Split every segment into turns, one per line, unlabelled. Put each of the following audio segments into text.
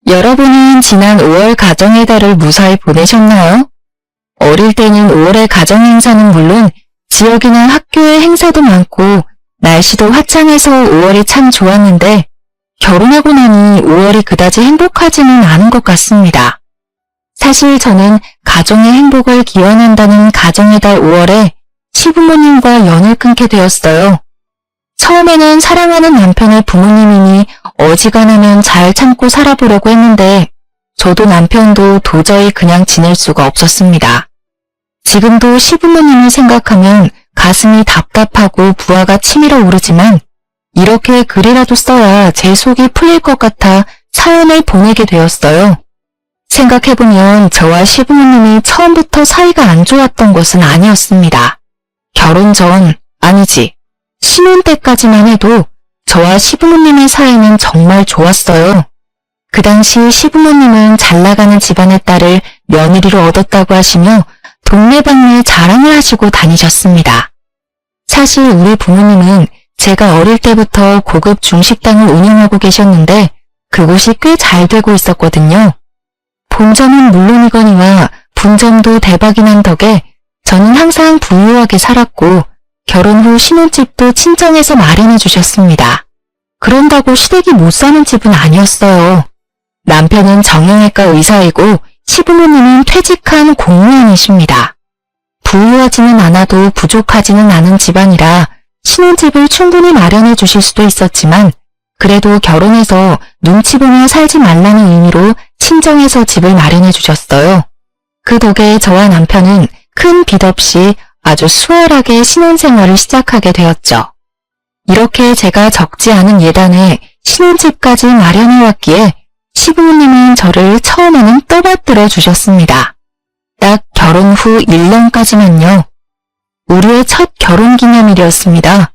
여러분은 지난 5월 가정의 달을 무사히 보내셨나요? 어릴 때는 5월의 가정 행사는 물론 지역이나 학교의 행사도 많고 날씨도 화창해서 5월이 참 좋았는데 결혼하고 나니 5월이 그다지 행복하지는 않은 것 같습니다. 사실 저는 가정의 행복을 기원한다는 가정의 달 5월에 시부모님과 연을 끊게 되었어요. 처음에는 사랑하는 남편의 부모님이니 어지간하면 잘 참고 살아보려고 했는데 저도 남편도 도저히 그냥 지낼 수가 없었습니다. 지금도 시부모님을 생각하면 가슴이 답답하고 부하가 치밀어 오르지만 이렇게 글이라도 써야 제 속이 풀릴 것 같아 사연을 보내게 되었어요. 생각해보면 저와 시부모님이 처음부터 사이가 안 좋았던 것은 아니었습니다. 결혼 전, 아니지, 신혼 때까지만 해도 저와 시부모님의 사이는 정말 좋았어요. 그 당시 시부모님은 잘나가는 집안의 딸을 며느리로 얻었다고 하시며 동네방네 자랑을 하시고 다니셨습니다. 사실 우리 부모님은 제가 어릴 때부터 고급 중식당을 운영하고 계셨는데 그곳이 꽤 잘 되고 있었거든요. 본점은 물론이거니와 분점도 대박이 난 덕에 저는 항상 부유하게 살았고 결혼 후 신혼집도 친정에서 마련해 주셨습니다. 그런다고 시댁이 못 사는 집은 아니었어요. 남편은 정형외과 의사이고 시부모님은 퇴직한 공무원이십니다. 부유하지는 않아도 부족하지는 않은 집안이라 신혼집을 충분히 마련해 주실 수도 있었지만 그래도 결혼해서 눈치 보며 살지 말라는 의미로 친정에서 집을 마련해 주셨어요. 그 덕에 저와 남편은 큰 빚 없이 아주 수월하게 신혼생활을 시작하게 되었죠. 이렇게 제가 적지 않은 예단에 신혼집까지 마련해왔기에 시부모님은 저를 처음에는 떠받들어 주셨습니다. 딱 결혼 후 1년까지만요. 우리의 첫 결혼기념일이었습니다.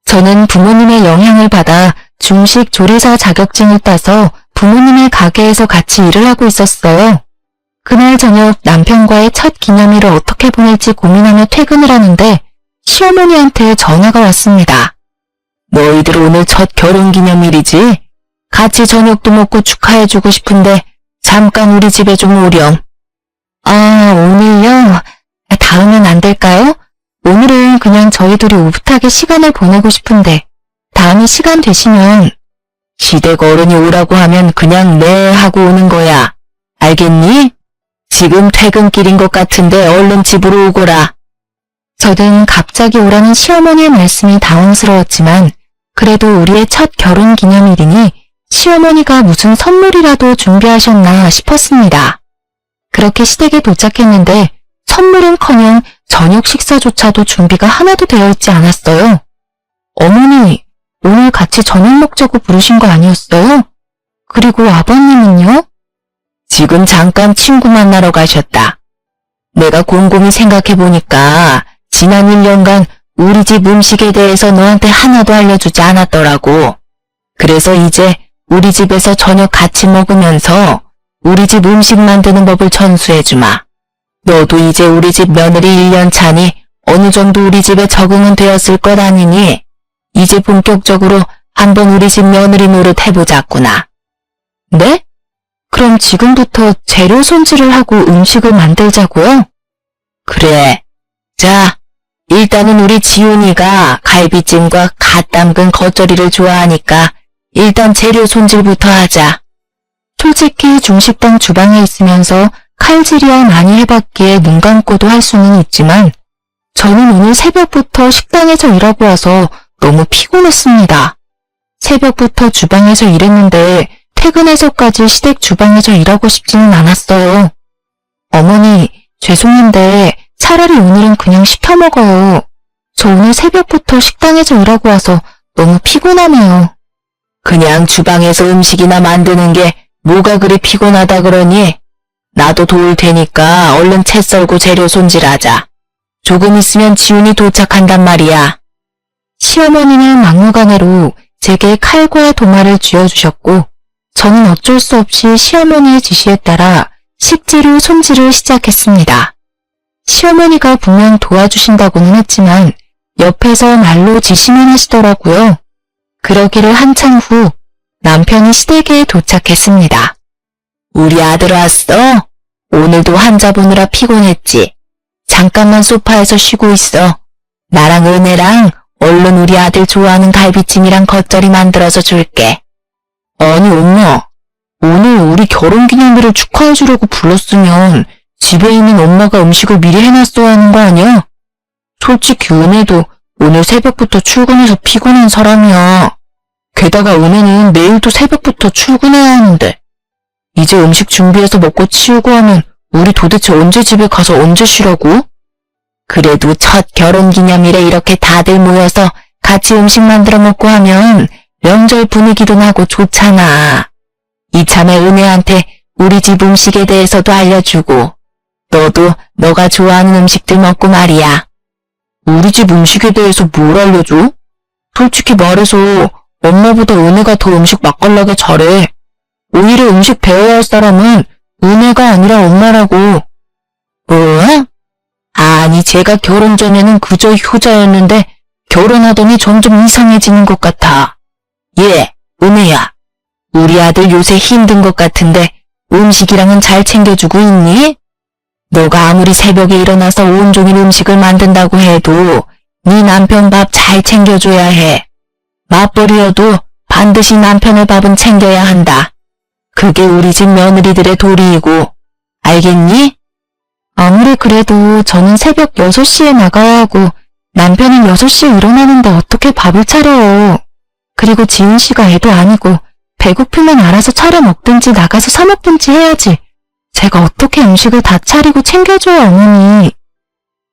저는 부모님의 영향을 받아 중식 조리사 자격증을 따서 부모님의 가게에서 같이 일을 하고 있었어요. 그날 저녁 남편과의 첫 기념일을 어떻게 보낼지 고민하며 퇴근을 하는데 시어머니한테 전화가 왔습니다. 너희들 오늘 첫 결혼기념일이지? 같이 저녁도 먹고 축하해주고 싶은데 잠깐 우리 집에 좀 오렴. 아, 오늘요? 다음엔 안 될까요? 오늘은 그냥 저희 둘이 오붓하게 시간을 보내고 싶은데 다음에 시간 되시면. 시댁 어른이 오라고 하면 그냥 네 하고 오는 거야. 알겠니? 지금 퇴근길인 것 같은데 얼른 집으로 오거라. 저는 갑자기 오라는 시어머니의 말씀이 당황스러웠지만 그래도 우리의 첫 결혼기념일이니 시어머니가 무슨 선물이라도 준비하셨나 싶었습니다. 그렇게 시댁에 도착했는데 선물은커녕 저녁 식사조차도 준비가 하나도 되어 있지 않았어요. 어머니, 오늘 같이 저녁 먹자고 부르신 거 아니었어요? 그리고 아버님은요? 지금 잠깐 친구 만나러 가셨다. 내가 곰곰이 생각해보니까 지난 1년간 우리 집 음식에 대해서 너한테 하나도 알려주지 않았더라고. 그래서 이제 우리 집에서 저녁 같이 먹으면서 우리 집 음식 만드는 법을 전수해주마. 너도 이제 우리 집 며느리 1년 차니 어느 정도 우리 집에 적응은 되었을 것 아니니 이제 본격적으로 한번 우리 집 며느리 노릇 해보자꾸나. 네? 그럼 지금부터 재료 손질을 하고 음식을 만들자고요? 그래. 자, 일단은 우리 지훈이가 갈비찜과 갓 담근 겉절이를 좋아하니까 일단 재료 손질부터 하자. 솔직히 중식당 주방에 있으면서 칼질이야 많이 해봤기에 눈 감고도 할 수는 있지만 저는 오늘 새벽부터 식당에서 일하고 와서 너무 피곤했습니다. 새벽부터 주방에서 일했는데 퇴근해서까지 시댁 주방에서 일하고 싶지는 않았어요. 어머니, 죄송한데 차라리 오늘은 그냥 시켜 먹어요. 저 오늘 새벽부터 식당에서 일하고 와서 너무 피곤하네요. 그냥 주방에서 음식이나 만드는 게 뭐가 그리 피곤하다 그러니? 나도 도울 테니까 얼른 채 썰고 재료 손질하자. 조금 있으면 지훈이 도착한단 말이야. 시어머니는 막무가내로 제게 칼과 도마를 쥐어주셨고 저는 어쩔 수 없이 시어머니의 지시에 따라 식재료 손질을 시작했습니다. 시어머니가 분명 도와주신다고는 했지만 옆에서 말로 지시만 하시더라고요. 그러기를 한참 후 남편이 시댁에 도착했습니다. 우리 아들 왔어? 오늘도 환자 보느라 피곤했지? 잠깐만 소파에서 쉬고 있어. 나랑 은혜랑 얼른 우리 아들 좋아하는 갈비찜이랑 겉절이 만들어서 줄게. 아니 엄마, 오늘 우리 결혼기념일을 축하해주려고 불렀으면 집에 있는 엄마가 음식을 미리 해놨어야 하는 거 아니야? 솔직히 은혜도 오늘 새벽부터 출근해서 피곤한 사람이야. 게다가 은혜는 내일도 새벽부터 출근해야 하는데 이제 음식 준비해서 먹고 치우고 하면 우리 도대체 언제 집에 가서 언제 쉬라고? 그래도 첫 결혼기념일에 이렇게 다들 모여서 같이 음식 만들어 먹고 하면 명절 분위기도 나고 좋잖아. 이참에 은혜한테 우리 집 음식에 대해서도 알려주고 너도 너가 좋아하는 음식들 먹고 말이야. 우리 집 음식에 대해서 뭘 알려줘? 솔직히 말해서 엄마보다 은혜가 더 음식 맛깔나게 잘해. 오히려 음식 배워야 할 사람은 은혜가 아니라 엄마라고. 뭐? 아니 제가 결혼 전에는 그저 효자였는데 결혼하더니 점점 이상해지는 것 같아. 은혜야. 우리 아들 요새 힘든 것 같은데 음식이랑은 잘 챙겨주고 있니? 너가 아무리 새벽에 일어나서 온종일 음식을 만든다고 해도 네 남편 밥 잘 챙겨줘야 해. 맞벌이여도 반드시 남편의 밥은 챙겨야 한다. 그게 우리 집 며느리들의 도리이고, 알겠니? 아무리 그래도 저는 새벽 6시에 나가야 하고 남편은 6시에 일어나는데 어떻게 밥을 차려요. 그리고 지은 씨가 애도 아니고 배고프면 알아서 차려 먹든지 나가서 사 먹든지 해야지. 제가 어떻게 음식을 다 차리고 챙겨줘요, 어머니.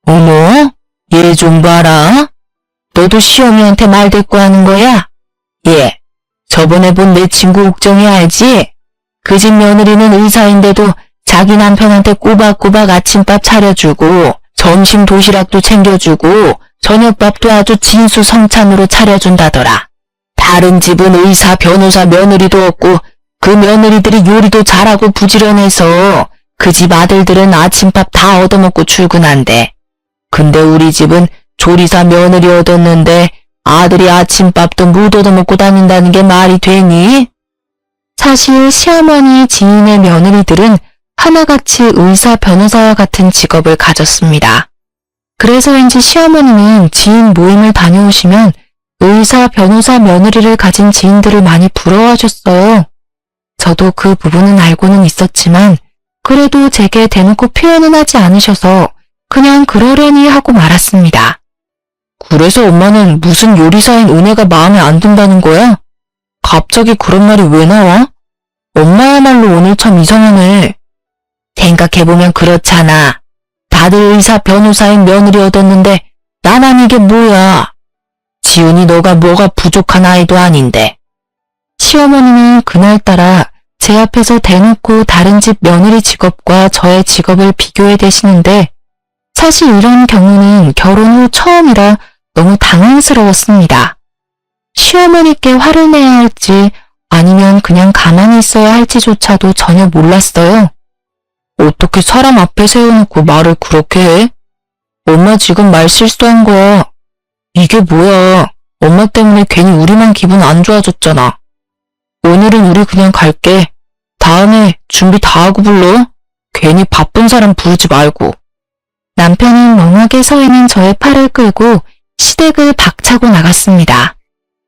어머, 얘 좀 봐라. 너도 시어미한테 말대꾸 하는 거야? 저번에 본 내 친구 옥정이 알지? 그 집 며느리는 의사인데도 자기 남편한테 꼬박꼬박 아침밥 차려주고 점심 도시락도 챙겨주고 저녁밥도 아주 진수성찬으로 차려준다더라. 다른 집은 의사, 변호사 며느리도 없고 그 며느리들이 요리도 잘하고 부지런해서 그 집 아들들은 아침밥 다 얻어먹고 출근한대. 근데 우리 집은 조리사 며느리 얻었는데 아들이 아침밥도 못 얻어먹고 다닌다는 게 말이 되니? 사실 시어머니 지인의 며느리들은 하나같이 의사, 변호사와 같은 직업을 가졌습니다. 그래서인지 시어머니는 지인 모임을 다녀오시면 의사, 변호사 며느리를 가진 지인들을 많이 부러워하셨어요. 저도 그 부분은 알고는 있었지만 그래도 제게 대놓고 표현은 하지 않으셔서 그냥 그러려니 하고 말았습니다. 그래서 엄마는 무슨 요리사인 은혜가 마음에 안 든다는 거야? 갑자기 그런 말이 왜 나와? 엄마야말로 오늘 참 이상하네. 생각해보면 그렇잖아. 다들 의사, 변호사인 며느리 얻었는데 나만 이게 뭐야. 지은이 너가 뭐가 부족한 아이도 아닌데. 시어머니는 그날따라 제 앞에서 대놓고 다른 집 며느리 직업과 저의 직업을 비교해 대시는데 사실 이런 경우는 결혼 후 처음이라 너무 당황스러웠습니다. 시어머니께 화를 내야 할지 아니면 그냥 가만히 있어야 할지조차도 전혀 몰랐어요. 어떻게 사람 앞에 세워놓고 말을 그렇게 해? 엄마 지금 말 실수한 거야. 이게 뭐야. 엄마 때문에 괜히 우리만 기분 안 좋아졌잖아. 오늘은 우리 그냥 갈게. 다음에 준비 다 하고 불러. 괜히 바쁜 사람 부르지 말고. 남편은 멍하게 서 있는 저의 팔을 끌고 시댁을 박차고 나갔습니다.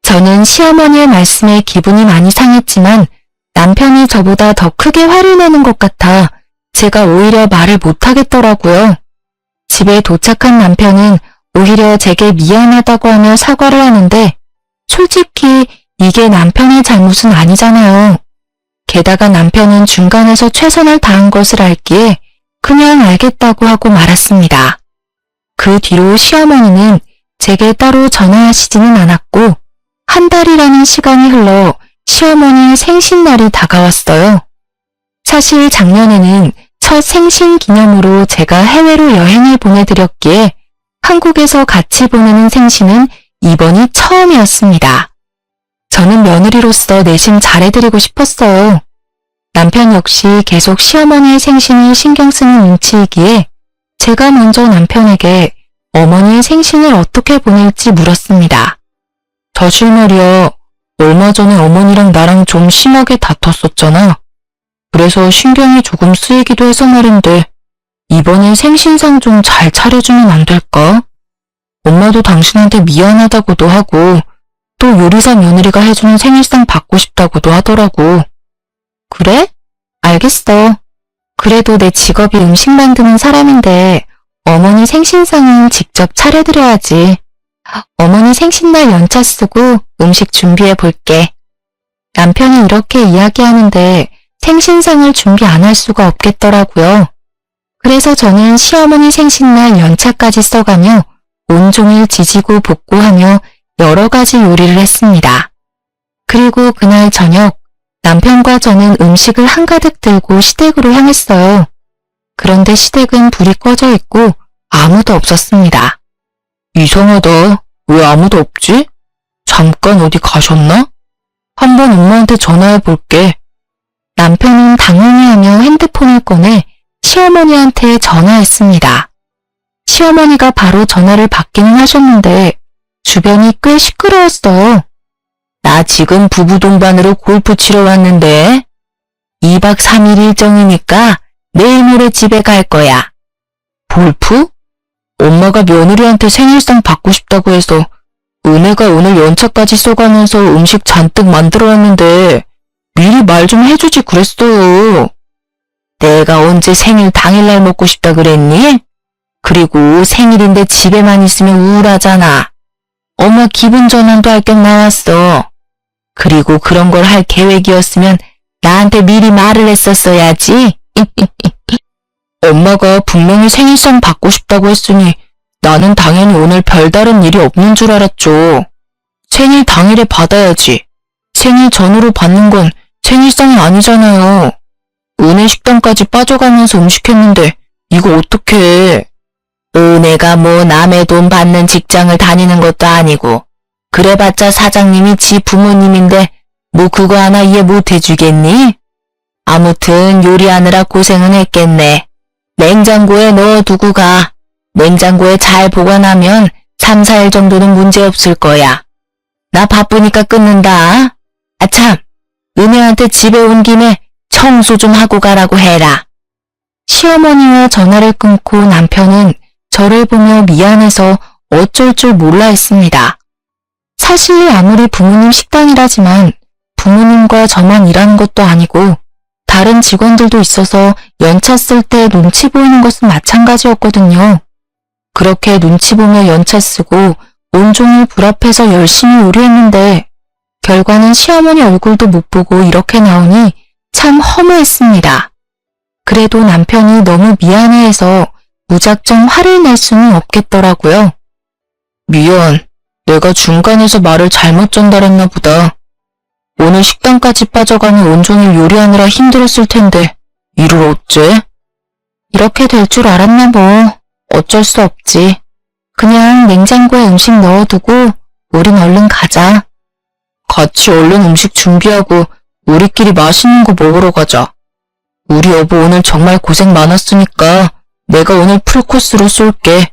저는 시어머니의 말씀에 기분이 많이 상했지만 남편이 저보다 더 크게 화를 내는 것 같아 제가 오히려 말을 못하겠더라고요. 집에 도착한 남편은 오히려 제게 미안하다고 하며 사과를 하는데 솔직히 이게 남편의 잘못은 아니잖아요. 게다가 남편은 중간에서 최선을 다한 것을 알기에 그냥 알겠다고 하고 말았습니다. 그 뒤로 시어머니는 제게 따로 전화하시지는 않았고 한 달이라는 시간이 흘러 시어머니의 생신날이 다가왔어요. 사실 작년에는 첫 생신 기념으로 제가 해외로 여행을 보내드렸기에 한국에서 같이 보내는 생신은 이번이 처음이었습니다. 저는 며느리로서 내심 잘해드리고 싶었어요. 남편 역시 계속 시어머니의 생신을 신경 쓰는 눈치이기에 제가 먼저 남편에게 어머니의 생신을 어떻게 보낼지 물었습니다. 사실 말이야, 얼마 전에 어머니랑 나랑 좀 심하게 다퉜었잖아. 그래서 신경이 조금 쓰이기도 해서 말인데 이번엔 생신상 좀 잘 차려주면 안 될까? 엄마도 당신한테 미안하다고도 하고 또 요리사 며느리가 해주는 생일상 받고 싶다고도 하더라고. 그래? 알겠어. 그래도 내 직업이 음식 만드는 사람인데 어머니 생신상은 직접 차려드려야지. 어머니 생신날 연차 쓰고 음식 준비해 볼게. 남편이 이렇게 이야기하는데 생신상을 준비 안 할 수가 없겠더라고요. 그래서 저는 시어머니 생신날 연차까지 써가며 온종일 지지고 볶고하며 여러 가지 요리를 했습니다. 그리고 그날 저녁 남편과 저는 음식을 한가득 들고 시댁으로 향했어요. 그런데 시댁은 불이 꺼져 있고 아무도 없었습니다. 이상하다. 왜 아무도 없지? 잠깐 어디 가셨나? 한번 엄마한테 전화해 볼게. 남편은 당황해하며 핸드폰을 꺼내 시어머니한테 전화했습니다. 시어머니가 바로 전화를 받기는 하셨는데 주변이 꽤 시끄러웠어요. 나 지금 부부 동반으로 골프 치러 왔는데 2박 3일 일정이니까 내일 모레 집에 갈 거야. 골프? 엄마가 며느리한테 생일상 받고 싶다고 해서 은혜가 오늘 연차까지 써가면서 음식 잔뜩 만들어왔는데 미리 말 좀 해주지 그랬어요. 내가 언제 생일 당일날 먹고 싶다 그랬니? 그리고 생일인데 집에만 있으면 우울하잖아. 엄마 기분 전환도 할 겸 나왔어. 그리고 그런 걸 할 계획이었으면 나한테 미리 말을 했었어야지. 엄마가 분명히 생일상 받고 싶다고 했으니 나는 당연히 오늘 별다른 일이 없는 줄 알았죠. 생일 당일에 받아야지. 생일 전후로 받는 건 생일상이 아니잖아요. 은혜 식당까지 빠져가면서 음식했는데 이거 어떡해. 은혜가 뭐 남의 돈 받는 직장을 다니는 것도 아니고 그래봤자 사장님이 지 부모님인데 뭐 그거 하나 이해 못 해주겠니? 아무튼 요리하느라 고생은 했겠네. 냉장고에 넣어두고 가. 냉장고에 잘 보관하면 3, 4일 정도는 문제없을 거야. 나 바쁘니까 끊는다. 아참, 은혜한테 집에 온 김에 청소 좀 하고 가라고 해라. 시어머니와 전화를 끊고 남편은 저를 보며 미안해서 어쩔 줄 몰라 했습니다. 사실 아무리 부모님 식당이라지만 부모님과 저만 일하는 것도 아니고 다른 직원들도 있어서 연차 쓸 때 눈치 보이는 것은 마찬가지였거든요. 그렇게 눈치 보며 연차 쓰고 온종일 불 앞에서 열심히 요리했는데 결과는 시어머니 얼굴도 못 보고 이렇게 나오니 참 허무했습니다. 그래도 남편이 너무 미안해해서 무작정 화를 낼 수는 없겠더라고요. 미안, 내가 중간에서 말을 잘못 전달했나 보다. 오늘 식당까지 빠져가니 온종일 요리하느라 힘들었을 텐데 이를 어째? 이렇게 될 줄 알았나 뭐. 어쩔 수 없지. 그냥 냉장고에 음식 넣어두고 우린 얼른 가자. 같이 얼른 음식 준비하고 우리끼리 맛있는 거 먹으러 가자. 우리 여보 오늘 정말 고생 많았으니까 내가 오늘 풀코스로 쏠게.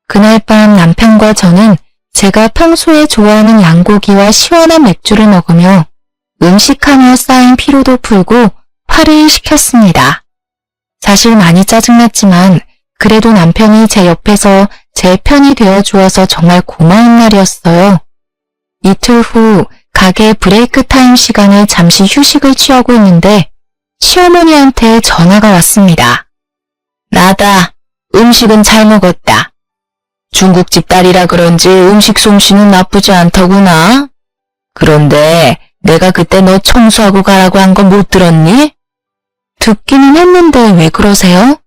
그날 밤 남편과 저는 제가 평소에 좋아하는 양고기와 시원한 맥주를 먹으며 음식하며 쌓인 피로도 풀고 화를 식혔습니다. 사실 많이 짜증났지만 그래도 남편이 제 옆에서 제 편이 되어 주어서 정말 고마운 날이었어요. 이틀 후 가게 브레이크 타임 시간에 잠시 휴식을 취하고 있는데 시어머니한테 전화가 왔습니다. 나다. 음식은 잘 먹었다. 중국집 딸이라 그런지 음식 솜씨는 나쁘지 않더구나. 그런데 내가 그때 너 청소하고 가라고 한 거 못 들었니? 듣기는 했는데 왜 그러세요?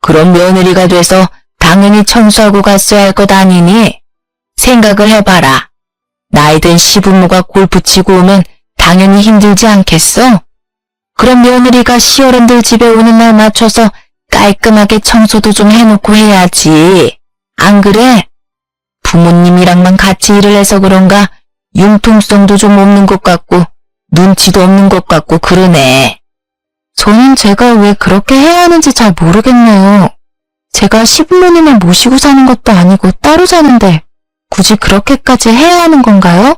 그럼 며느리가 돼서 당연히 청소하고 갔어야 할 것 아니니? 생각을 해봐라. 나이 든 시부모가 골프 치고 오면 당연히 힘들지 않겠어? 그럼 며느리가 시어른들 집에 오는 날 맞춰서 깔끔하게 청소도 좀 해놓고 해야지. 안 그래? 부모님이랑만 같이 일을 해서 그런가 융통성도 좀 없는 것 같고 눈치도 없는 것 같고 그러네. 저는 제가 왜 그렇게 해야 하는지 잘 모르겠네요. 제가 시부모님을 모시고 사는 것도 아니고 따로 사는데 굳이 그렇게까지 해야 하는 건가요?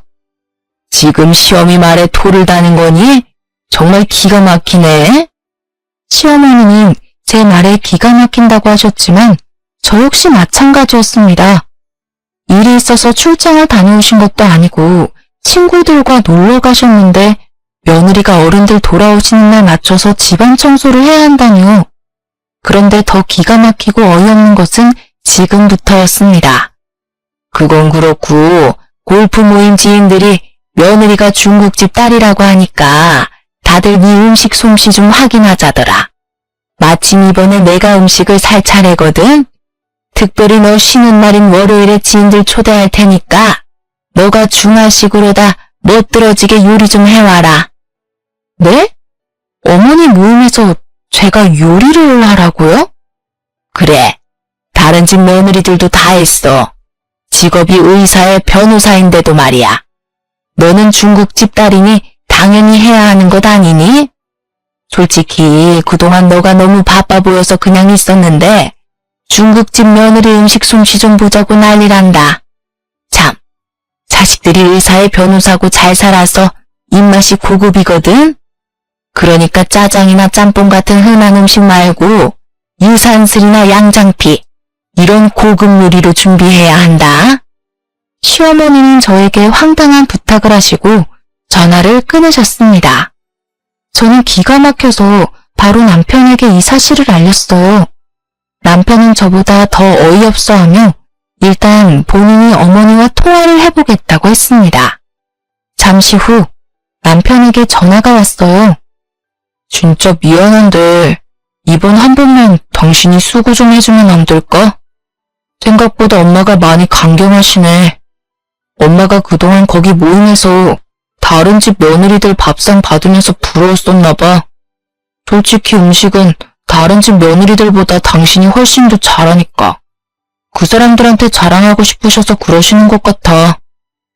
지금 시어미 말에 토를 다는 거니? 정말 기가 막히네. 시어머니는 제 말에 기가 막힌다고 하셨지만 저 역시 마찬가지였습니다. 일이 있어서 출장을 다녀오신 것도 아니고 친구들과 놀러 가셨는데 며느리가 어른들 돌아오시는 날 맞춰서 집안 청소를 해야 한다뇨. 그런데 더 기가 막히고 어이없는 것은 지금부터였습니다. 그건 그렇고 골프 모임 지인들이 며느리가 중국집 딸이라고 하니까 다들 네 음식 솜씨 좀 확인하자더라. 마침 이번에 내가 음식을 살 차례거든. 특별히 너 쉬는 날인 월요일에 지인들 초대할 테니까 너가 중화식으로다 멋들어지게 요리 좀 해와라. 네? 어머니 모임에서 제가 요리를 하라고요? 그래. 다른 집 며느리들도 다 했어. 직업이 의사의 변호사인데도 말이야. 너는 중국집 딸이니 당연히 해야 하는 것 아니니? 솔직히 그동안 너가 너무 바빠 보여서 그냥 있었는데 중국집 며느리 음식 솜씨 좀 보자고 난리란다. 참, 자식들이 의사의 변호사고 잘 살아서 입맛이 고급이거든? 그러니까 짜장이나 짬뽕 같은 흔한 음식 말고 유산슬이나 양장피 이런 고급 요리로 준비해야 한다. 시어머니는 저에게 황당한 부탁을 하시고 전화를 끊으셨습니다. 저는 기가 막혀서 바로 남편에게 이 사실을 알렸어요. 남편은 저보다 더 어이없어하며 일단 본인이 어머니와 통화를 해보겠다고 했습니다. 잠시 후 남편에게 전화가 왔어요. 진짜 미안한데 이번 한 번만 당신이 수고 좀 해주면 안 될까? 생각보다 엄마가 많이 강경하시네. 엄마가 그동안 거기 모임에서 다른 집 며느리들 밥상 받으면서 부러웠었나 봐. 솔직히 음식은 다른 집 며느리들보다 당신이 훨씬 더 잘하니까. 그 사람들한테 자랑하고 싶으셔서 그러시는 것 같아.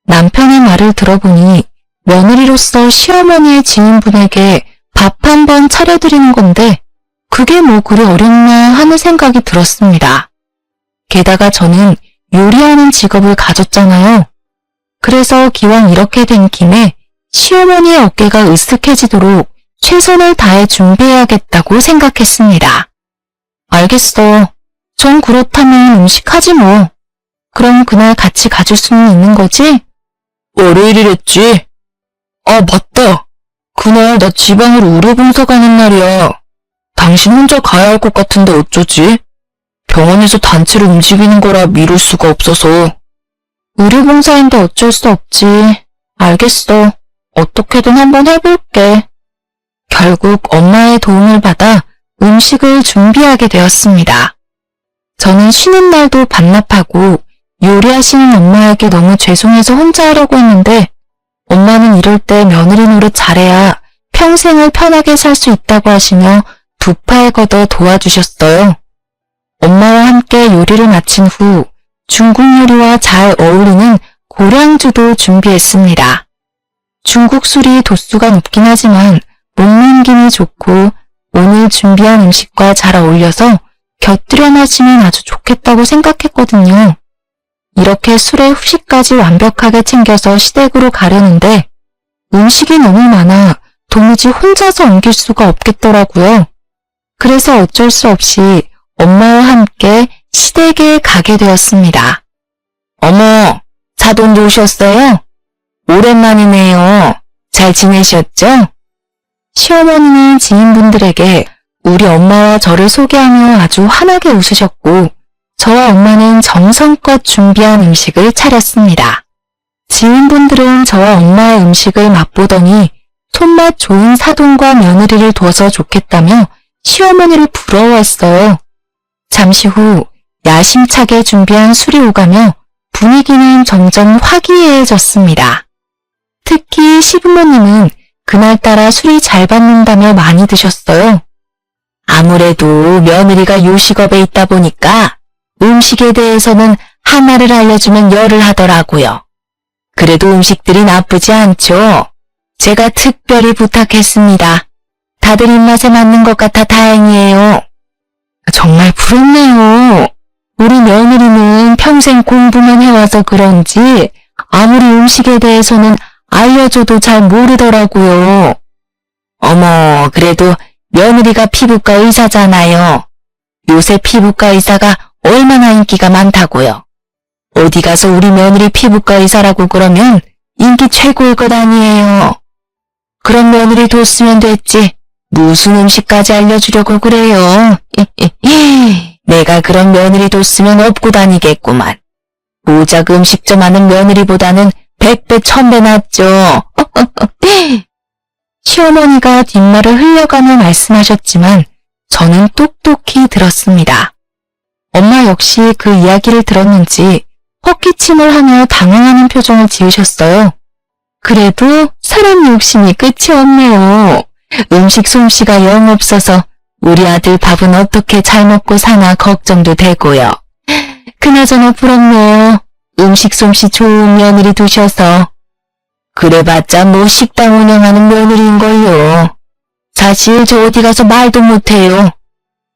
남편의 말을 들어보니 며느리로서 시어머니의 지인분에게 밥 한 번 차려드리는 건데 그게 뭐 그리 어렵나 하는 생각이 들었습니다. 게다가 저는 요리하는 직업을 가졌잖아요. 그래서 기왕 이렇게 된 김에 시어머니의 어깨가 으쓱해지도록 최선을 다해 준비해야겠다고 생각했습니다. 알겠어. 전 그렇다면 음식하지 뭐. 그럼 그날 같이 가줄 수는 있는 거지? 월요일이랬지? 아, 맞다. 그날 나 지방으로 의료봉사 가는 날이야. 당신 혼자 가야 할 것 같은데 어쩌지? 병원에서 단체로 움직이는 거라 미룰 수가 없어서. 의료봉사인데 어쩔 수 없지. 알겠어. 어떻게든 한번 해볼게. 결국 엄마의 도움을 받아 음식을 준비하게 되었습니다. 저는 쉬는 날도 반납하고 요리하시는 엄마에게 너무 죄송해서 혼자 하려고 했는데 엄마는 이럴 때 며느리 노릇 잘해야 평생을 편하게 살 수 있다고 하시며 두 팔 걷어 도와주셨어요. 엄마와 함께 요리를 마친 후 중국 요리와 잘 어울리는 고량주도 준비했습니다. 중국 술이 도수가 높긴 하지만 몸넘김이 좋고 오늘 준비한 음식과 잘 어울려서 곁들여 마시면 아주 좋겠다고 생각했거든요. 이렇게 술에 후식까지 완벽하게 챙겨서 시댁으로 가려는데 음식이 너무 많아 도무지 혼자서 옮길 수가 없겠더라고요. 그래서 어쩔 수 없이 엄마와 함께 시댁에 가게 되었습니다. 어머, 사돈도 오셨어요? 오랜만이네요. 잘 지내셨죠? 시어머니는 지인분들에게 우리 엄마와 저를 소개하며 아주 환하게 웃으셨고 저와 엄마는 정성껏 준비한 음식을 차렸습니다. 지인분들은 저와 엄마의 음식을 맛보더니 손맛 좋은 사돈과 며느리를 둬서 좋겠다며 시어머니를 부러워했어요. 잠시 후 야심차게 준비한 술이 오가며 분위기는 점점 화기애애해졌습니다. 특히 시부모님은 그날따라 술이 잘 받는다며 많이 드셨어요. 아무래도 며느리가 요식업에 있다 보니까 음식에 대해서는 하나를 알려주면 열을 하더라고요. 그래도 음식들이 나쁘지 않죠. 제가 특별히 부탁했습니다. 다들 입맛에 맞는 것 같아 다행이에요. 정말 부럽네요. 우리 며느리는 평생 공부만 해와서 그런지 아무리 음식에 대해서는 알려줘도 잘 모르더라고요. 어머, 그래도 며느리가 피부과 의사잖아요. 요새 피부과 의사가 얼마나 인기가 많다고요. 어디 가서 우리 며느리 피부과 의사라고 그러면 인기 최고일 것 아니에요. 그런 며느리 뒀으면 됐지. 무슨 음식까지 알려주려고 그래요. 내가 그런 며느리 뒀으면 업고 다니겠구만. 고작 음식점 하는 며느리보다는 100배 1000배 낫죠. 시어머니가 뒷말을 흘려가며 말씀하셨지만 저는 똑똑히 들었습니다. 엄마 역시 그 이야기를 들었는지 헛기침을 하며 당황하는 표정을 지으셨어요. 그래도 사람 욕심이 끝이 없네요. 음식 솜씨가 영 없어서 우리 아들 밥은 어떻게 잘 먹고 사나 걱정도 되고요. 그나저나 부럽네요. 음식 솜씨 좋은 며느리 두셔서. 그래봤자 뭐 식당 운영하는 며느리인걸요. 사실 저 어디 가서 말도 못해요.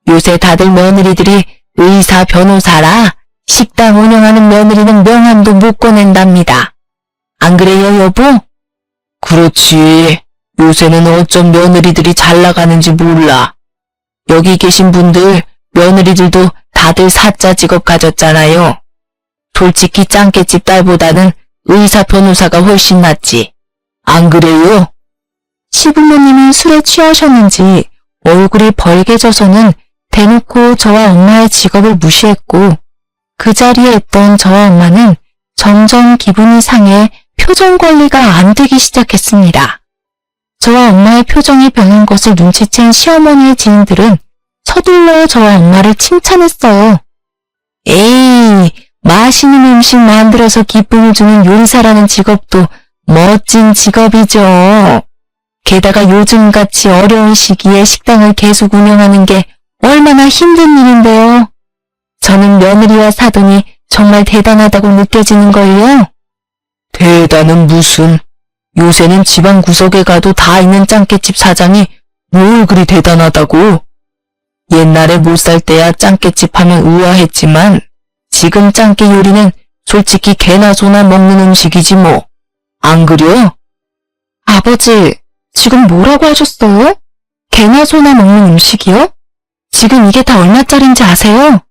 요새 다들 며느리들이 의사, 변호사라 식당 운영하는 며느리는 명함도 못 꺼낸답니다. 안 그래요, 여보? 그렇지. 요새는 어쩜 며느리들이 잘 나가는지 몰라. 여기 계신 분들, 며느리들도 다들 사자 직업 가졌잖아요. 솔직히 짱깨집 딸보다는 의사, 변호사가 훨씬 낫지. 안 그래요? 시부모님은 술에 취하셨는지 얼굴이 벌개져서는 대놓고 저와 엄마의 직업을 무시했고 그 자리에 있던 저와 엄마는 점점 기분이 상해 표정 관리가 안 되기 시작했습니다. 저와 엄마의 표정이 변한 것을 눈치챈 시어머니의 지인들은 서둘러 저와 엄마를 칭찬했어요. 에이, 맛있는 음식 만들어서 기쁨을 주는 요리사라는 직업도 멋진 직업이죠. 게다가 요즘같이 어려운 시기에 식당을 계속 운영하는 게 얼마나 힘든 일인데요. 저는 며느리와 사돈이 정말 대단하다고 느껴지는걸요. 대단은 무슨. 요새는 지방 구석에 가도 다 있는 짱깨집 사장이 뭘 그리 대단하다고. 옛날에 못 살 때야 짱깨집 하면 우아했지만 지금 짱깨 요리는 솔직히 개나 소나 먹는 음식이지 뭐. 안 그려? 아버지, 지금 뭐라고 하셨어요? 개나 소나 먹는 음식이요? 지금 이게 다 얼마짜린지 아세요?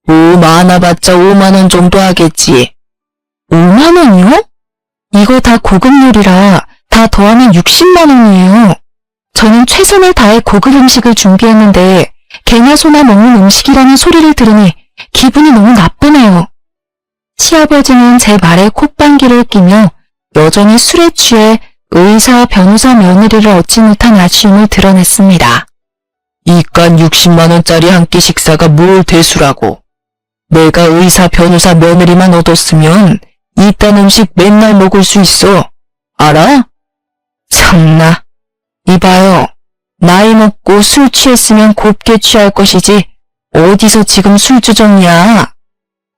많아봤자 5만 원 정도 하겠지. 5만 원이요? 이거 다 고급 요리라 다 더하면 60만 원이에요. 저는 최선을 다해 고급 음식을 준비했는데 개나 소나 먹는 음식이라는 소리를 들으니 기분이 너무 나쁘네요. 시아버지는 제 말에 콧방귀를 끼며 여전히 술에 취해 의사, 변호사 며느리를 얻지 못한 아쉬움을 드러냈습니다. 이깟 60만 원짜리 한 끼 식사가 뭘 대수라고. 내가 의사, 변호사 며느리만 얻었으면 이딴 음식 맨날 먹을 수 있어. 알아? 참나. 이봐요. 나이 먹고 술 취했으면 곱게 취할 것이지 어디서 지금 술주정이야.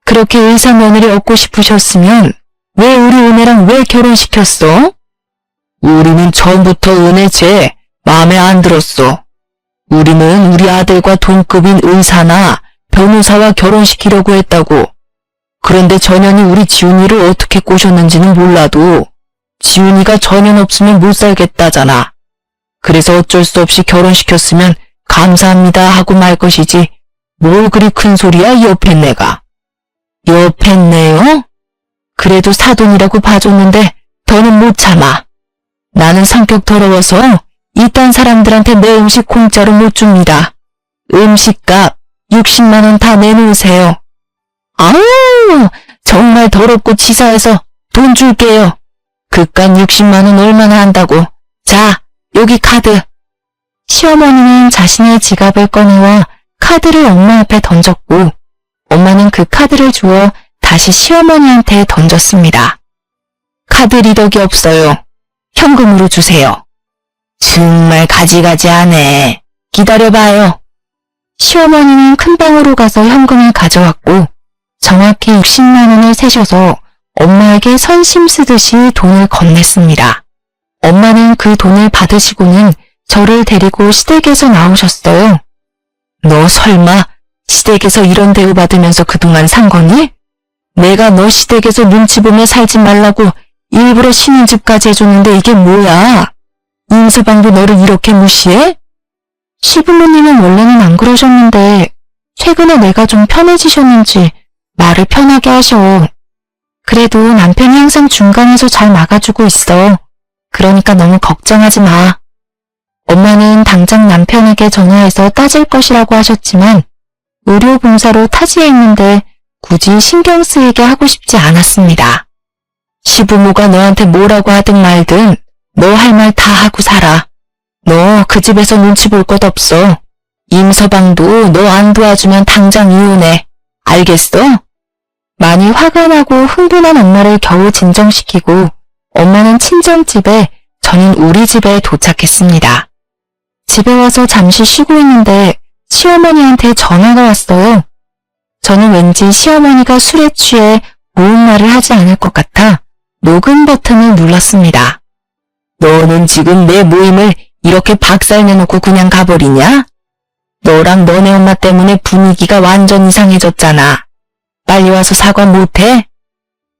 그렇게 의사 며느리 얻고 싶으셨으면 왜 우리 은혜랑 왜 결혼시켰어? 우리는 처음부터 은혜 쟤 마음에 안 들었어. 우리는 우리 아들과 동급인 의사나 변호사와 결혼시키려고 했다고. 그런데 전현이 우리 지훈이를 어떻게 꼬셨는지는 몰라도 지훈이가 전현 없으면 못 살겠다잖아. 그래서 어쩔 수 없이 결혼시켰으면 감사합니다 하고 말 것이지 뭘 그리 큰 소리야 여편네가. 여편네요? 그래도 사돈이라고 봐줬는데 더는 못 참아. 나는 성격 더러워서 이딴 사람들한테 내 음식 공짜로 못 줍니다. 음식값 60만 원 다 내놓으세요. 아우, 정말 더럽고 치사해서 돈 줄게요. 그깟 60만 원 얼마나 한다고. 자, 여기 카드. 시어머니는 자신의 지갑을 꺼내와 카드를 엄마 앞에 던졌고 엄마는 그 카드를 주워 다시 시어머니한테 던졌습니다. 카드 리더기 없어요. 현금으로 주세요. 정말 가지가지하네. 기다려봐요. 시어머니는 큰 방으로 가서 현금을 가져왔고 정확히 60만 원을 세셔서 엄마에게 선심 쓰듯이 돈을 건넸습니다. 엄마는 그 돈을 받으시고는 저를 데리고 시댁에서 나오셨어요. 너 설마 시댁에서 이런 대우 받으면서 그동안 산 거니? 내가 너 시댁에서 눈치 보며 살지 말라고 일부러 쉬는 집까지 해줬는데 이게 뭐야? 임서방도 너를 이렇게 무시해? 시부모님은 원래는 안 그러셨는데 최근에 내가 좀 편해지셨는지 말을 편하게 하셔. 그래도 남편이 항상 중간에서 잘 막아주고 있어. 그러니까 너무 걱정하지 마. 엄마는 당장 남편에게 전화해서 따질 것이라고 하셨지만 의료봉사로 타지에 있는데 굳이 신경 쓰이게 하고 싶지 않았습니다. 시부모가 너한테 뭐라고 하든 말든 너 할 말 다 하고 살아. 너 그 집에서 눈치 볼 것 없어. 임서방도 너 안 도와주면 당장 이혼해. 알겠어? 많이 화가 나고 흥분한 엄마를 겨우 진정시키고 엄마는 친정집에, 저는 우리 집에 도착했습니다. 집에 와서 잠시 쉬고 있는데 시어머니한테 전화가 왔어요. 저는 왠지 시어머니가 술에 취해 고운 말을 하지 않을 것 같아 녹음 버튼을 눌렀습니다. 너는 지금 내 모임을 이렇게 박살내놓고 그냥 가버리냐? 너랑 너네 엄마 때문에 분위기가 완전 이상해졌잖아. 빨리 와서 사과 못해?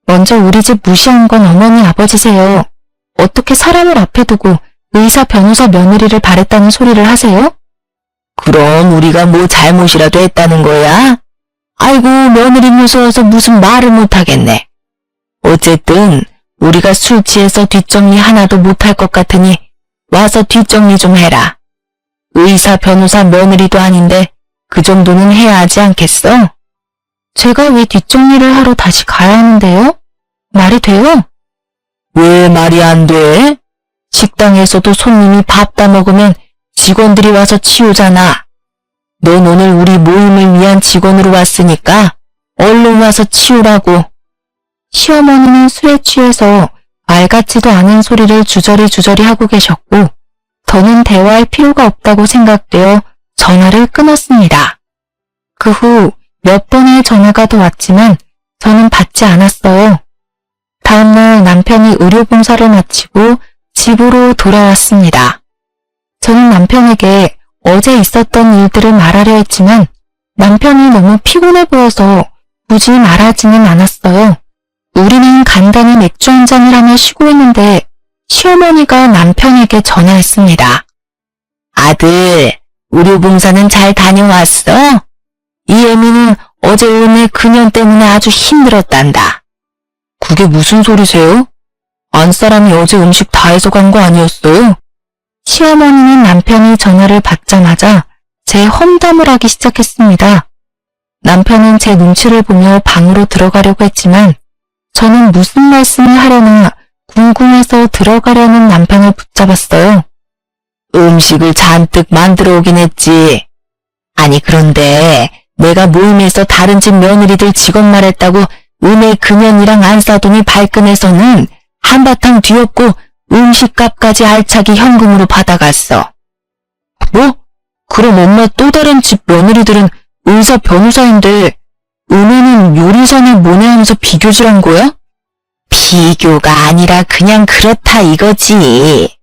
먼저 우리 집 무시한 건 어머니 아버지세요. 어떻게 사람을 앞에 두고 의사 변호사 며느리를 바랬다는 소리를 하세요? 그럼 우리가 뭐 잘못이라도 했다는 거야? 아이고 며느리 무서워서 무슨 말을 못하겠네. 어쨌든 우리가 술 취해서 뒷정리 하나도 못할 것 같으니 와서 뒷정리 좀 해라. 의사 변호사 며느리도 아닌데 그 정도는 해야 하지 않겠어? 제가 왜 뒷정리를 하러 다시 가야 하는데요? 말이 돼요? 왜 말이 안 돼? 식당에서도 손님이 밥 다 먹으면 직원들이 와서 치우잖아. 넌 오늘 우리 모임을 위한 직원으로 왔으니까 얼른 와서 치우라고. 시어머니는 술에 취해서 말 같지도 않은 소리를 주저리 하고 계셨고 더는 대화할 필요가 없다고 생각되어 전화를 끊었습니다. 그 후 몇 번의 전화가 더 왔지만 저는 받지 않았어요. 다음날 남편이 의료봉사를 마치고 집으로 돌아왔습니다. 저는 남편에게 어제 있었던 일들을 말하려 했지만 남편이 너무 피곤해 보여서 굳이 말하지는 않았어요. 우리는 간단히 맥주 한 잔을 하며 쉬고 있는데 시어머니가 남편에게 전화했습니다. 아들, 의료봉사는 잘 다녀왔어? 이 애미는 어제 오늘 그년 때문에 아주 힘들었단다. 그게 무슨 소리세요? 안사람이 어제 음식 다 해서 간 거 아니었어요? 시어머니는 남편이 전화를 받자마자 제 험담을 하기 시작했습니다. 남편은 제 눈치를 보며 방으로 들어가려고 했지만 저는 무슨 말씀을 하려나 궁금해서 들어가려는 남편을 붙잡았어요. 음식을 잔뜩 만들어 오긴 했지. 아니 그런데 내가 모임에서 다른 집 며느리들 직원 말했다고 은혜 그년이랑 안 싸더니 발끈해서는 한바탕 뒤엎고 음식값까지 알차게 현금으로 받아갔어. 뭐? 그럼 엄마 또 다른 집 며느리들은 의사 변호사인데 은혜는 요리사나 뭐냐 하면서 비교질한 거야? 비교가 아니라 그냥 그렇다 이거지.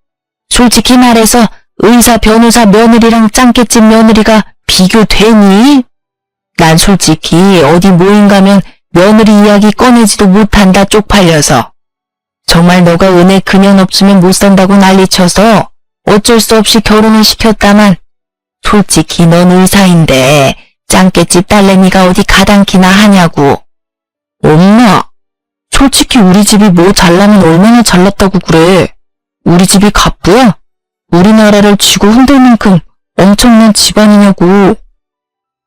솔직히 말해서 의사 변호사 며느리랑 짱깨집 며느리가 비교되니? 난 솔직히 어디 모임 가면 며느리 이야기 꺼내지도 못한다 쪽팔려서. 정말 너가 은혜 그년 없으면 못 산다고 난리쳐서 어쩔 수 없이 결혼을 시켰다만 솔직히 넌 의사인데 짱깨집 딸내미가 어디 가당키나 하냐고. 엄마, 솔직히 우리 집이 뭐 잘나면 얼마나 잘났다고 그래. 우리 집이 갑부야? 우리나라를 쥐고 흔들 만큼 엄청난 집안이냐고.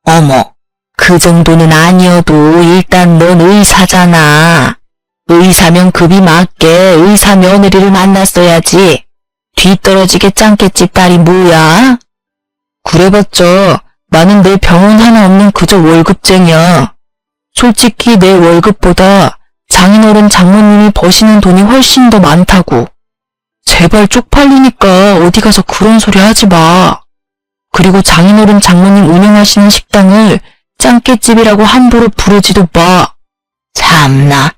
어머, 그 정도는 아니어도 일단 넌 의사잖아. 의사면 급이 맞게 의사 며느리를 만났어야지. 뒤떨어지게 짱깨집 딸이 뭐야? 그래봤자 나는 내 병원 하나 없는 그저 월급쟁이야. 솔직히 내 월급보다 장인어른 장모님이 버시는 돈이 훨씬 더 많다고. 제발 쪽팔리니까 어디 가서 그런 소리 하지 마. 그리고 장인어른 장모님 운영하시는 식당을 짱깨집이라고 함부로 부르지도 마. 참나.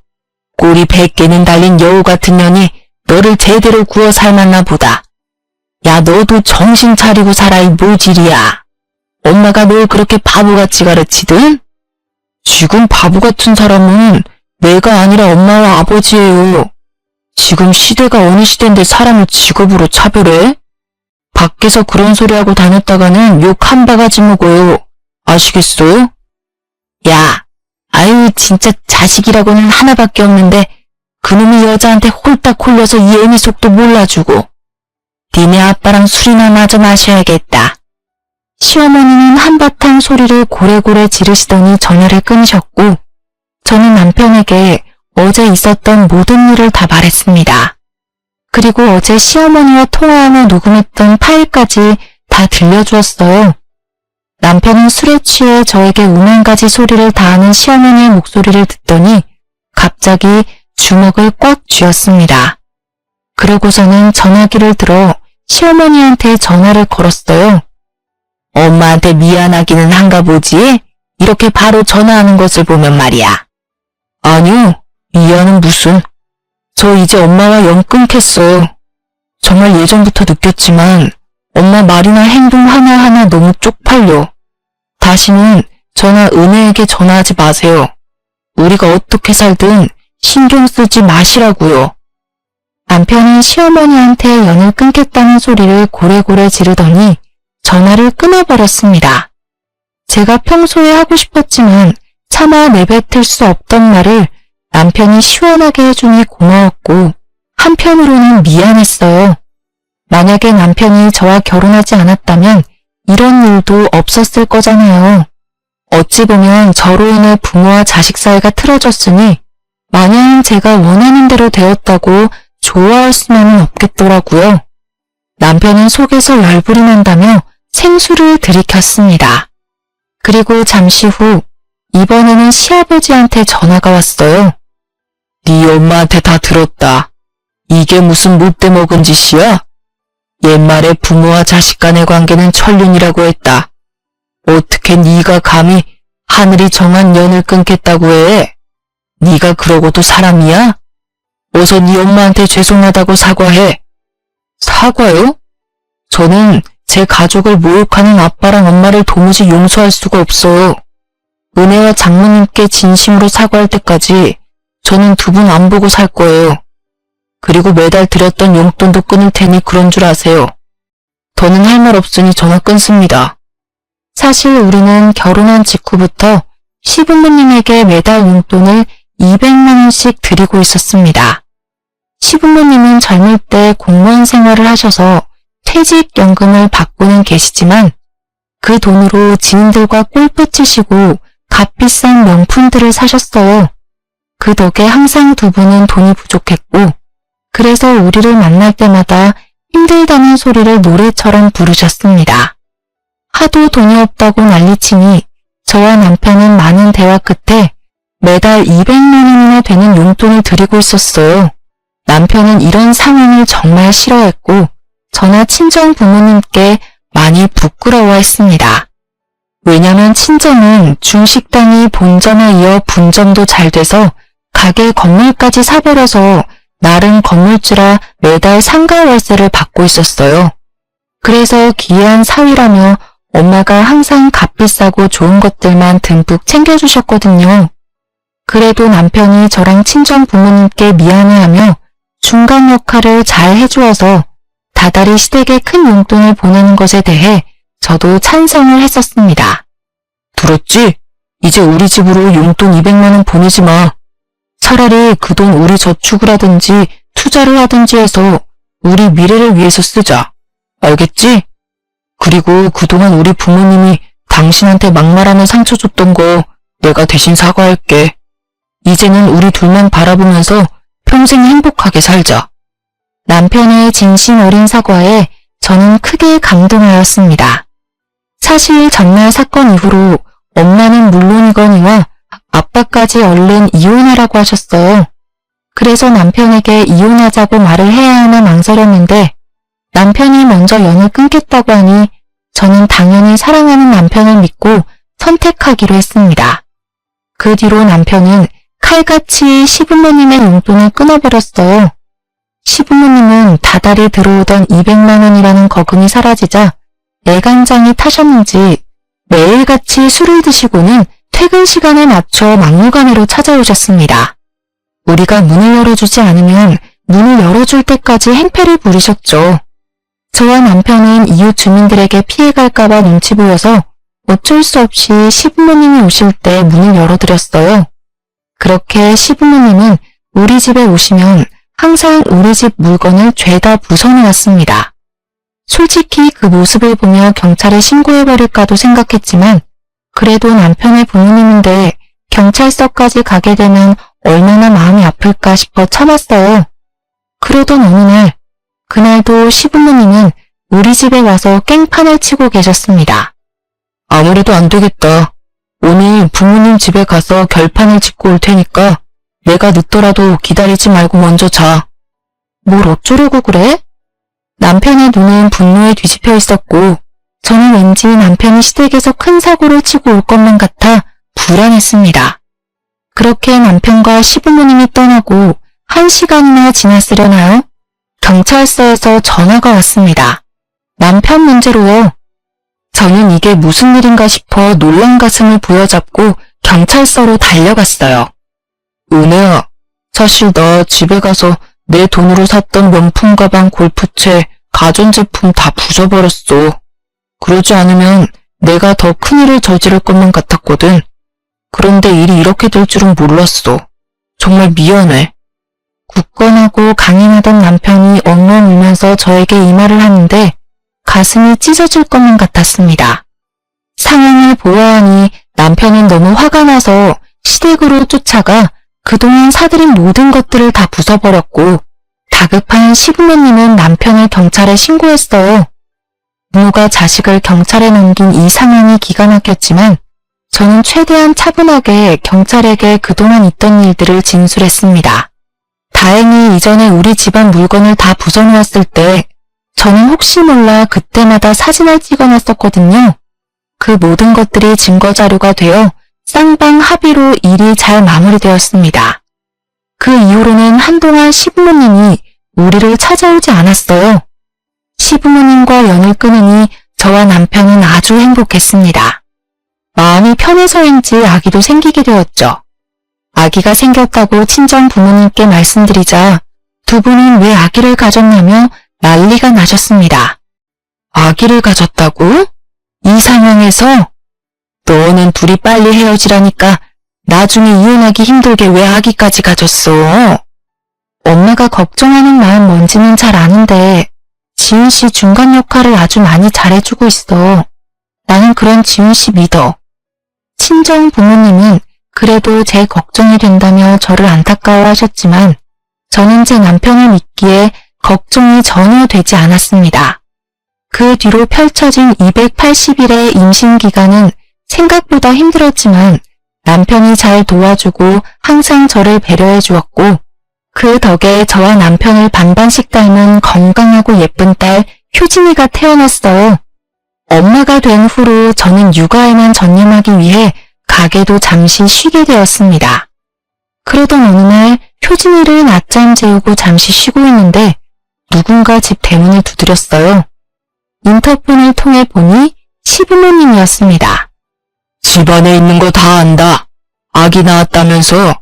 꼬리 100개는 달린 여우 같은 년이 너를 제대로 구워 삶았나 보다. 야 너도 정신 차리고 살아 이 모질이야. 엄마가 널 그렇게 바보같이 가르치든? 지금 바보 같은 사람은 내가 아니라 엄마와 아버지예요. 지금 시대가 어느 시대인데 사람을 직업으로 차별해? 밖에서 그런 소리 하고 다녔다가는 욕 한 바가지 먹어요. 아시겠어요? 야, 아유 진짜 자식이라고는 하나밖에 없는데 그놈이 여자한테 홀딱 홀려서 이 애미 속도 몰라주고. 니네 아빠랑 술이나 마저 마셔야겠다. 시어머니는 한바탕 소리를 고래고래 지르시더니 전화를 끊으셨고 저는 남편에게 어제 있었던 모든 일을 다 말했습니다. 그리고 어제 시어머니와 통화하며 녹음했던 파일까지 다 들려주었어요. 남편은 술에 취해 저에게 우명가지 소리를 다하는 시어머니의 목소리를 듣더니 갑자기 주먹을 꽉 쥐었습니다. 그러고서는 전화기를 들어 시어머니한테 전화를 걸었어요. 엄마한테 미안하기는 한가 보지? 이렇게 바로 전화하는 것을 보면 말이야. 아니요, 미안은 무슨. 저 이제 엄마와 영 끊겠어요. 정말 예전부터 느꼈지만 엄마 말이나 행동 하나하나 너무 쪽팔려. 다시는 저나 은혜에게 전화하지 마세요. 우리가 어떻게 살든 신경 쓰지 마시라고요. 남편은 시어머니한테 연을 끊겠다는 소리를 고래고래 지르더니 전화를 끊어버렸습니다. 제가 평소에 하고 싶었지만 차마 내뱉을 수 없던 말을 남편이 시원하게 해주니 고마웠고 한편으로는 미안했어요. 만약에 남편이 저와 결혼하지 않았다면 이런 일도 없었을 거잖아요. 어찌 보면 저로 인해 부모와 자식 사이가 틀어졌으니 마냥 제가 원하는 대로 되었다고 좋아할 수만은 없겠더라고요. 남편은 속에서 열불이 난다며 생수를 들이켰습니다. 그리고 잠시 후 이번에는 시아버지한테 전화가 왔어요. 네 엄마한테 다 들었다. 이게 무슨 못돼 먹은 짓이야? 옛말에 부모와 자식 간의 관계는 천륜이라고 했다. 어떻게 네가 감히 하늘이 정한 연을 끊겠다고 해? 네가 그러고도 사람이야? 어서 네 엄마한테 죄송하다고 사과해. 사과요? 저는 제 가족을 모욕하는 아빠랑 엄마를 도무지 용서할 수가 없어요. 은혜와 장모님께 진심으로 사과할 때까지 저는 두 분 안 보고 살 거예요. 그리고 매달 드렸던 용돈도 끊을 테니 그런 줄 아세요. 더는 할 말 없으니 전화 끊습니다. 사실 우리는 결혼한 직후부터 시부모님에게 매달 용돈을 200만 원씩 드리고 있었습니다. 시부모님은 젊을 때 공무원 생활을 하셔서 퇴직연금을 받고는 계시지만 그 돈으로 지인들과 골프 치시고 값비싼 명품들을 사셨어요. 그 덕에 항상 두 분은 돈이 부족했고 그래서 우리를 만날 때마다 힘들다는 소리를 노래처럼 부르셨습니다. 하도 돈이 없다고 난리치니 저와 남편은 많은 대화 끝에 매달 200만 원이나 되는 용돈을 드리고 있었어요. 남편은 이런 상황을 정말 싫어했고 저나 친정 부모님께 많이 부끄러워했습니다. 왜냐면 친정은 중식당이 본점에 이어 분점도 잘 돼서 가게 건물까지 사버려서 나름 건물주라 매달 상가 월세를 받고 있었어요. 그래서 기이한 사위라며 엄마가 항상 값비싸고 좋은 것들만 듬뿍 챙겨주셨거든요. 그래도 남편이 저랑 친정 부모님께 미안해하며 중간 역할을 잘 해주어서 다달이 시댁에 큰 용돈을 보내는 것에 대해 저도 찬성을 했었습니다. 들었지? 이제 우리 집으로 용돈 200만 원 보내지 마. 차라리 그 돈 우리 저축을 하든지 투자를 하든지 해서 우리 미래를 위해서 쓰자. 알겠지? 그리고 그동안 우리 부모님이 당신한테 막말하며 상처 줬던 거 내가 대신 사과할게. 이제는 우리 둘만 바라보면서 평생 행복하게 살자. 남편의 진심 어린 사과에 저는 크게 감동하였습니다. 사실 전날 사건 이후로 엄마는 물론이거니와 아빠까지 얼른 이혼하라고 하셨어요. 그래서 남편에게 이혼하자고 말을 해야 하나 망설였는데 남편이 먼저 연을 끊겠다고 하니 저는 당연히 사랑하는 남편을 믿고 선택하기로 했습니다. 그 뒤로 남편은 칼같이 시부모님의 용돈을 끊어버렸어요. 시부모님은 다달이 들어오던 200만 원이라는 거금이 사라지자 애간장이 타셨는지 매일같이 술을 드시고는 퇴근 시간에 맞춰 막무가내로 찾아오셨습니다. 우리가 문을 열어주지 않으면 문을 열어줄 때까지 행패를 부리셨죠. 저와 남편은 이웃 주민들에게 피해갈까봐 눈치 보여서 어쩔 수 없이 시부모님이 오실 때 문을 열어드렸어요. 그렇게 시부모님은 우리 집에 오시면 항상 우리 집 물건을 죄다 부숴놓았습니다. 솔직히 그 모습을 보며 경찰에 신고해버릴까도 생각했지만 그래도 남편의 부모님인데 경찰서까지 가게 되면 얼마나 마음이 아플까 싶어 참았어요. 그러던 어느 날, 그날도 시부모님은 우리 집에 와서 깽판을 치고 계셨습니다. 아무래도 안 되겠다. 오늘 부모님 집에 가서 결판을 짓고 올 테니까 내가 늦더라도 기다리지 말고 먼저 자. 뭘 어쩌려고 그래? 남편의 눈은 분노에 뒤집혀 있었고 저는 왠지 남편이 시댁에서 큰 사고를 치고 올 것만 같아 불안했습니다. 그렇게 남편과 시부모님이 떠나고 1시간이나 지났으려나요? 경찰서에서 전화가 왔습니다. 남편 문제로요. 저는 이게 무슨 일인가 싶어 놀란 가슴을 부여잡고 경찰서로 달려갔어요. 은혜야, 사실 나 집에 가서 내 돈으로 샀던 명품 가방, 골프채, 가전제품 다 부숴버렸어. 그러지 않으면 내가 더 큰일을 저지를 것만 같았거든. 그런데 일이 이렇게 될 줄은 몰랐어. 정말 미안해. 굳건하고 강인하던 남편이 엉엉 울면서 저에게 이 말을 하는데 가슴이 찢어질 것만 같았습니다. 상황을 보아하니 남편은 너무 화가 나서 시댁으로 쫓아가 그동안 사들인 모든 것들을 다 부숴버렸고 다급한 시부모님은 남편을 경찰에 신고했어요. 부모가 자식을 경찰에 넘긴 이 상황이 기가 막혔지만 저는 최대한 차분하게 경찰에게 그동안 있던 일들을 진술했습니다. 다행히 이전에 우리 집안 물건을 다 부숴놓았을 때 저는 혹시 몰라 그때마다 사진을 찍어놨었거든요. 그 모든 것들이 증거자료가 되어 쌍방 합의로 일이 잘 마무리되었습니다. 그 이후로는 한동안 시부모님이 우리를 찾아오지 않았어요. 시부모님과 연을 끊으니 저와 남편은 아주 행복했습니다. 마음이 편해서인지 아기도 생기게 되었죠. 아기가 생겼다고 친정 부모님께 말씀드리자 두 분은 왜 아기를 가졌냐며 난리가 나셨습니다. 아기를 가졌다고? 이 상황에서? 너는 둘이 빨리 헤어지라니까 나중에 이혼하기 힘들게 왜 아기까지 가졌어? 엄마가 걱정하는 마음 뭔지는 잘 아는데 지훈 씨 중간 역할을 아주 많이 잘해주고 있어. 나는 그런 지훈 씨 믿어. 친정 부모님은 그래도 제 걱정이 된다며 저를 안타까워하셨지만 저는 제 남편을 믿기에 걱정이 전혀 되지 않았습니다. 그 뒤로 펼쳐진 280일의 임신 기간은 생각보다 힘들었지만 남편이 잘 도와주고 항상 저를 배려해 주었고 그 덕에 저와 남편을 반반씩 닮은 건강하고 예쁜 딸 효진이가 태어났어요. 엄마가 된 후로 저는 육아에만 전념하기 위해 가게도 잠시 쉬게 되었습니다. 그러던 어느 날 효진이를 낮잠 재우고 잠시 쉬고 있는데 누군가 집 대문을 두드렸어요. 인터폰을 통해 보니 시부모님이었습니다. 집안에 있는 거 다 안다. 아기 낳았다면서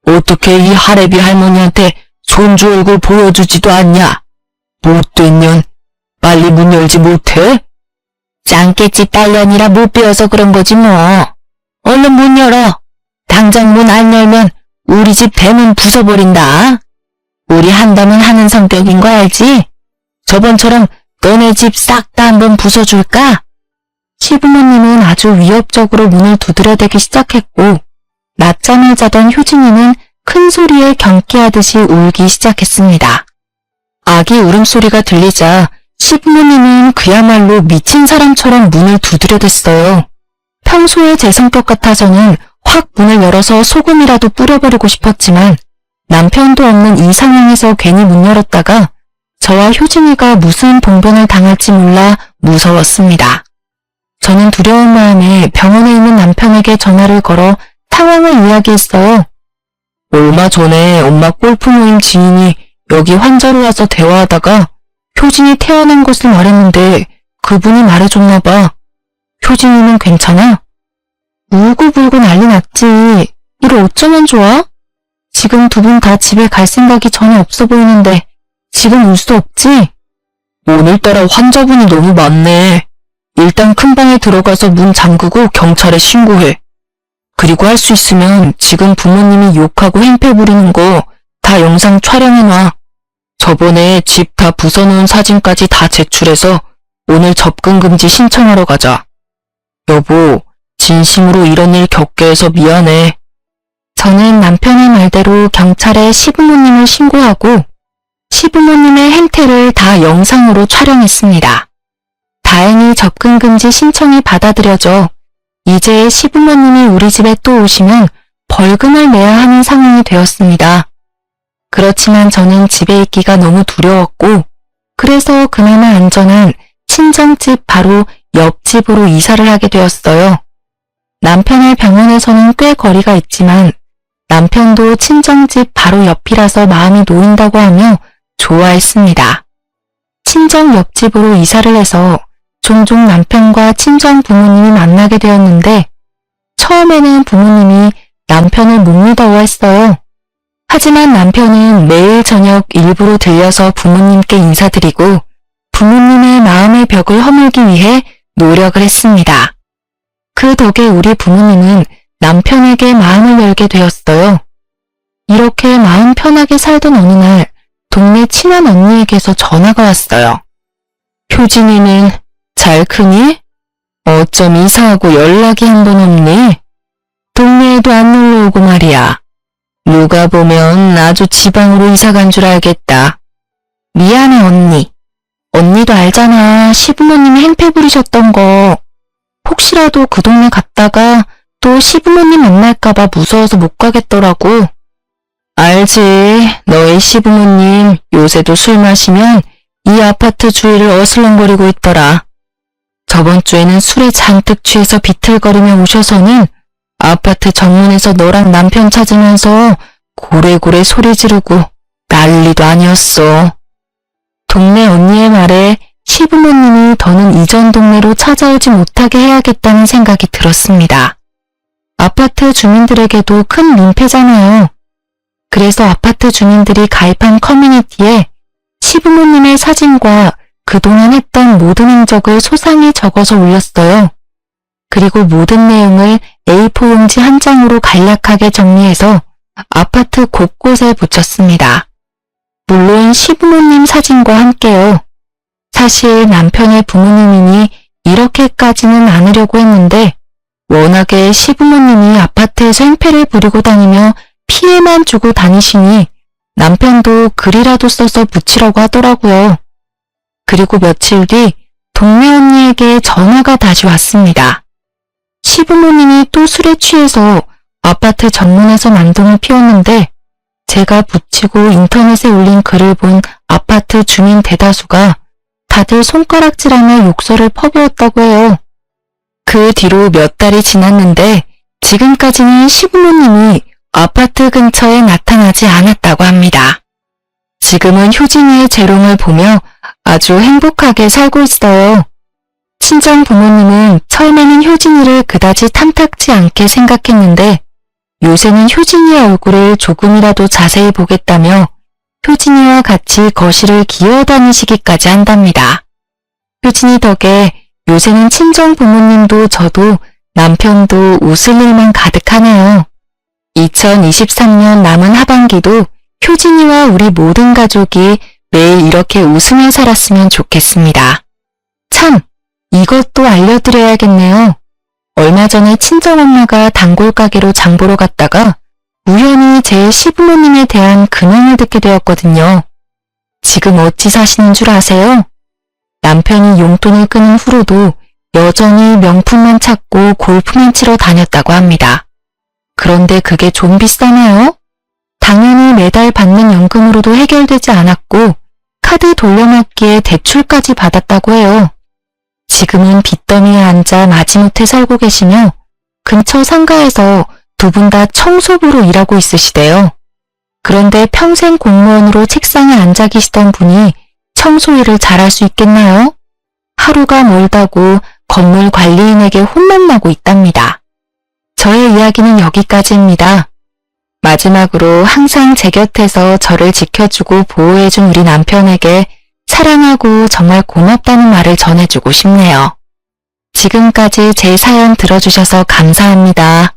어떻게 이 할애비 할머니한테 손주 얼굴 보여주지도 않냐? 못된 년, 빨리 문 열지 못해? 짱깨집 딸년이라 못 배워서 그런 거지 뭐. 얼른 문 열어. 당장 문 안 열면 우리 집 대문 부숴버린다. 우리 한다면 하는 성격인 거 알지? 저번처럼 너네 집 싹 다 한번 부숴줄까? 시부모님은 아주 위협적으로 문을 두드려대기 시작했고 낮잠을 자던 효진이는 큰 소리에 경기하듯이 울기 시작했습니다. 아기 울음소리가 들리자 시부모님은 그야말로 미친 사람처럼 문을 두드려댔어요. 평소에 제 성격 같아서는 확 문을 열어서 소금이라도 뿌려버리고 싶었지만 남편도 없는 이 상황에서 괜히 문 열었다가 저와 효진이가 무슨 봉변을 당할지 몰라 무서웠습니다. 저는 두려운 마음에 병원에 있는 남편에게 전화를 걸어 상황을 이야기했어요. 얼마 전에 엄마 골프 모임 지인이 여기 환자로 와서 대화하다가 효진이 태어난 것을 말했는데 그분이 말해줬나 봐. 효진이는 괜찮아? 울고불고 난리 났지. 이를 어쩌면 좋아? 지금 두 분 다 집에 갈 생각이 전혀 없어 보이는데 지금 올 수 없지?
오늘따라 환자분이 너무 많네. 일단 큰 방에 들어가서 문 잠그고 경찰에 신고해. 그리고 할 수 있으면 지금 부모님이 욕하고 행패 부리는 거 다 영상 촬영해놔. 저번에 집 다 부숴놓은 사진까지 다 제출해서 오늘 접근 금지 신청하러 가자. 여보, 진심으로 이런 일 겪게 해서 미안해.
저는 남편의 말대로 경찰에 시부모님을 신고하고 시부모님의 행태를 다 영상으로 촬영했습니다. 다행히 접근금지 신청이 받아들여져 이제 시부모님이 우리 집에 또 오시면 벌금을 내야 하는 상황이 되었습니다. 그렇지만 저는 집에 있기가 너무 두려웠고 그래서 그나마 안전한 친정집 바로 옆집으로 이사를 하게 되었어요. 남편의 병원에서는 꽤 거리가 있지만 남편도 친정집 바로 옆이라서 마음이 놓인다고 하며 좋아했습니다. 친정 옆집으로 이사를 해서 종종 남편과 친정 부모님이 만나게 되었는데 처음에는 부모님이 남편을 못 믿어했어요. 하지만 남편은 매일 저녁 일부러 들려서 부모님께 인사드리고 부모님의 마음의 벽을 허물기 위해 노력을 했습니다. 그 덕에 우리 부모님은 남편에게 마음을 열게 되었어요. 이렇게 마음 편하게 살던 어느 날 동네 친한 언니에게서 전화가 왔어요.
효진이는 잘 크니? 어쩜 이사하고 연락이 한 번 없니? 동네에도 안 놀러 오고 말이야. 누가 보면 아주 지방으로 이사 간 줄 알겠다.
미안해 언니. 언니도 알잖아. 시부모님이 행패 부리셨던 거. 혹시라도 그 동네 갔다가 또 시부모님 만날까봐 무서워서 못 가겠더라고.
알지. 너의 시부모님 요새도 술 마시면 이 아파트 주위를 어슬렁거리고 있더라. 저번 주에는 술에 잔뜩 취해서 비틀거리며 오셔서는 아파트 정문에서 너랑 남편 찾으면서 고래고래 소리 지르고 난리도 아니었어.
동네 언니의 말에 시부모님이 더는 이전 동네로 찾아오지 못하게 해야겠다는 생각이 들었습니다. 아파트 주민들에게도 큰 민폐잖아요. 그래서 아파트 주민들이 가입한 커뮤니티에 시부모님의 사진과 그동안 했던 모든 행적을 소상히 적어서 올렸어요. 그리고 모든 내용을 A4 용지 한 장으로 간략하게 정리해서 아파트 곳곳에 붙였습니다. 물론 시부모님 사진과 함께요. 사실 남편의 부모님이니 이렇게까지는 않으려고 했는데 워낙에 시부모님이 아파트에서 행패를 부리고 다니며 피해만 주고 다니시니 남편도 글이라도 써서 붙이라고 하더라고요. 그리고 며칠 뒤 동네 언니에게 전화가 다시 왔습니다. 시부모님이 또 술에 취해서 아파트 정문에서 난동을 피웠는데 제가 붙이고 인터넷에 올린 글을 본 아파트 주민 대다수가 다들 손가락질하며 욕설을 퍼부었다고 해요. 그 뒤로 몇 달이 지났는데 지금까지는 시부모님이 아파트 근처에 나타나지 않았다고 합니다. 지금은 효진이의 재롱을 보며 아주 행복하게 살고 있어요. 친정 부모님은 처음에는 효진이를 그다지 탐탁지 않게 생각했는데 요새는 효진이의 얼굴을 조금이라도 자세히 보겠다며 효진이와 같이 거실을 기어다니시기까지 한답니다. 효진이 덕에 요새는 친정 부모님도 저도 남편도 웃을 일만 가득하네요. 2023년 남은 하반기도 효진이와 우리 모든 가족이 매일 이렇게 웃으며 살았으면 좋겠습니다. 참, 이것도 알려드려야겠네요. 얼마 전에 친정엄마가 단골 가게로 장 보러 갔다가 우연히 제 시부모님에 대한 근황을 듣게 되었거든요. 지금 어찌 사시는 줄 아세요? 남편이 용돈을 끊은 후로도 여전히 명품만 찾고 골프만 치러 다녔다고 합니다. 그런데 그게 좀 비싸나요? 당연히 매달 받는 연금으로도 해결되지 않았고 카드 돌려막기에 대출까지 받았다고 해요. 지금은 빚더미에 앉아 마지못해 살고 계시며 근처 상가에서 두 분 다 청소부로 일하고 있으시대요. 그런데 평생 공무원으로 책상에 앉아 계시던 분이 청소 일을 잘할 수 있겠나요? 하루가 멀다고 건물 관리인에게 혼만 나고 있답니다. 저의 이야기는 여기까지입니다. 마지막으로 항상 제 곁에서 저를 지켜주고 보호해준 우리 남편에게 사랑하고 정말 고맙다는 말을 전해주고 싶네요. 지금까지 제 사연 들어주셔서 감사합니다.